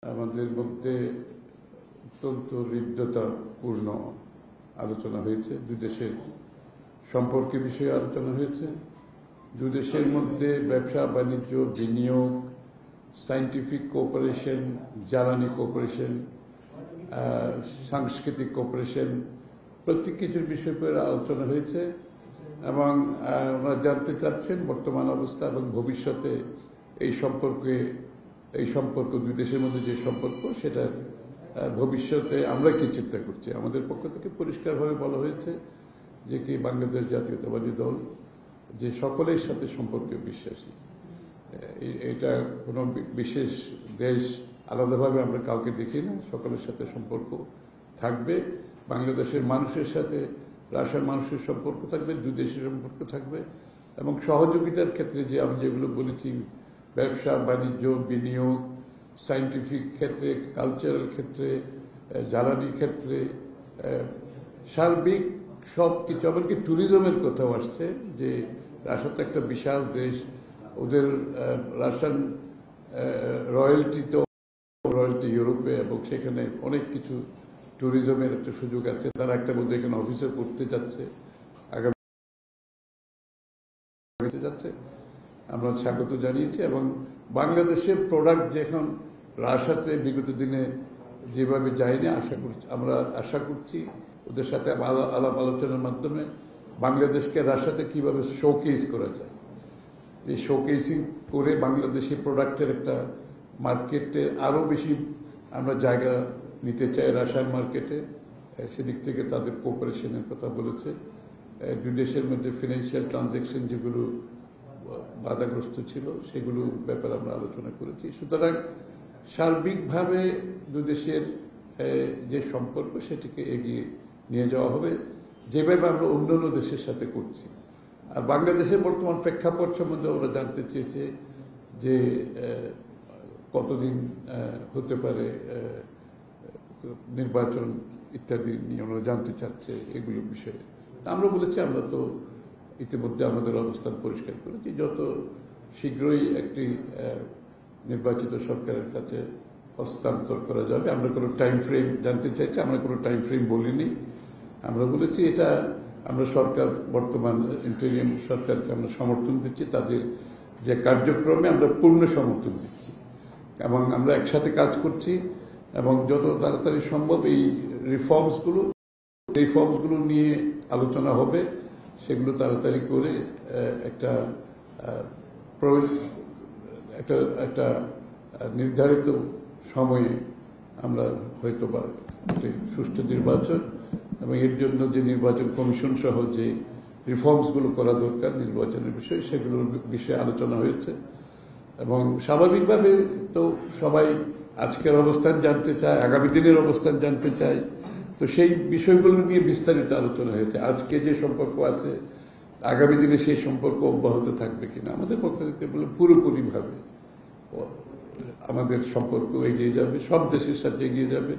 আমাদের মধ্যে অত্যন্ত হৃদ্যতাপূর্ণ আলোচনা হয়েছে। দুই দেশের সম্পর্কের বিষয়ে আলোচনা হয়েছে। দুই দেশের মধ্যে ব্যবসা বাণিজ্য, বিনিয়োগ, সায়েন্টিফিক কোঅপারেশন, জ্বালানি কোঅপারেশন, সাংস্কৃতিক কোঅপারেশন, প্রত্যেক কিছুর বিষয় করে আলোচনা হয়েছে এবং ওনারা জানতে চাচ্ছেন বর্তমান অবস্থা এবং ভবিষ্যতে এই সম্পর্ক দুই দেশের মধ্যে যে সম্পর্ক, সেটার ভবিষ্যতে আমরা কি চিন্তা করছি। আমাদের পক্ষ থেকে পরিষ্কারভাবে বলা হয়েছে যে কি বাংলাদেশ জাতীয়তাবাদী দল যে সকলের সাথে সম্পর্কে বিশ্বাসী। এটা কোনো বিশেষ দেশ আলাদাভাবে আমরা কাউকে দেখি না, সকলের সাথে সম্পর্ক থাকবে। বাংলাদেশের মানুষের সাথে রাশিয়ার মানুষের সম্পর্ক থাকবে, দুই দেশের সম্পর্ক থাকবে এবং সহযোগিতার ক্ষেত্রে যে আমি যেগুলো বলেছি, ব্যবসা বাণিজ্য, বিনিয়োগ, সায়েন্টিফিক ক্ষেত্রে, কালচারাল ক্ষেত্রে, জ্বালানি ক্ষেত্রে, সার্বিক সব কিছু, এমনকি ট্যুরিজমের কথাও আসছে যে রাশিয়া তো একটা বিশাল দেশ, ওদের রাশিয়ান রয়্যালটি ইউরোপে এবং সেখানে অনেক কিছু ট্যুরিজমের একটা সুযোগ আছে। তারা একটা মধ্যে এখানে অফিসে করতে যাচ্ছে, আগামী যাচ্ছে, আমরা স্বাগত জানিয়েছি। এবং বাংলাদেশের প্রোডাক্ট যে এখন রাশিয়াতে বিগত দিনে যেভাবে যায়নি, আমরা আশা করছি ওদের সাথে আলাপ আলোচনার মাধ্যমে বাংলাদেশকে রাশিয়াতে কিভাবে শোকেস করা যায়, এই শোকেসিং করে বাংলাদেশি প্রোডাক্টের একটা মার্কেটে আরও বেশি আমরা জায়গা নিতে চাই রাশিয়ান মার্কেটে। সেদিক থেকে তাদের কোঅপারেশনের কথা বলেছে। দুই দেশের মধ্যে ফিনান্সিয়াল ট্রানজ্যাকশন যেগুলো বাধাগ্রস্ত ছিল সেগুলো ব্যাপারে আমরা আলোচনা করেছি। সুতরাং সার্বিকভাবে দুই দেশের যে সম্পর্ক সেটিকে এগিয়ে নিয়ে যাওয়া হবে, যেভাবে আমরা অন্যান্য দেশের সাথে করছি। আর বাংলাদেশের বর্তমান প্রেক্ষাপট সম্বন্ধে ওরা জানতে চেয়েছে যে কতদিন হতে পারে নির্বাচন ইত্যাদি নিয়ে ওরা জানতে চাচ্ছে, এগুলো বিষয়ে। আমরা বলেছি আমরা তো ইতিমধ্যে আমাদের অবস্থান পরিষ্কার করেছি, যত শীঘ্রই একটি নির্বাচিত সরকারের কাছে হস্তান্তর করা যাবে। আমরা কোনো টাইম ফ্রেম জানতে চাইছি, আমরা কোনো টাইম ফ্রেম বলিনি। আমরা বলেছি এটা আমরা সরকার, বর্তমান ইন্টারিম সরকারকে আমরা সমর্থন দিচ্ছি, তাদের যে কার্যক্রমে আমরা পূর্ণ সমর্থন দিচ্ছি এবং আমরা একসাথে কাজ করছি এবং যত তাড়াতাড়ি সম্ভব এই রিফর্মসগুলো নিয়ে আলোচনা হবে, সেগুলো তাড়াতাড়ি করে একটা নির্ধারিত সময়ে আমরা হয়তো বা সুষ্ঠু নির্বাচন এবং এর জন্য যে নির্বাচন কমিশন সহ যে রিফর্মসগুলো করা দরকার নির্বাচনের বিষয়ে, সেগুলোর বিষয়ে আলোচনা হয়েছে। এবং স্বাভাবিকভাবে তো সবাই আজকের অবস্থান জানতে চায়, আগামী দিনের অবস্থান জানতে চায়, তো সেই বিষয়গুলো নিয়ে বিস্তারিত আলোচনা হয়েছে। আজকে যে সম্পর্ক আছে, আগামী দিনে সেই সম্পর্ক অব্যাহত থাকবে কিনা। আমাদের পক্ষ থেকে বলে পুরোপুরিভাবে আমাদের সম্পর্ক এগিয়ে যাবে, সব দেশের সাথে এগিয়ে যাবে।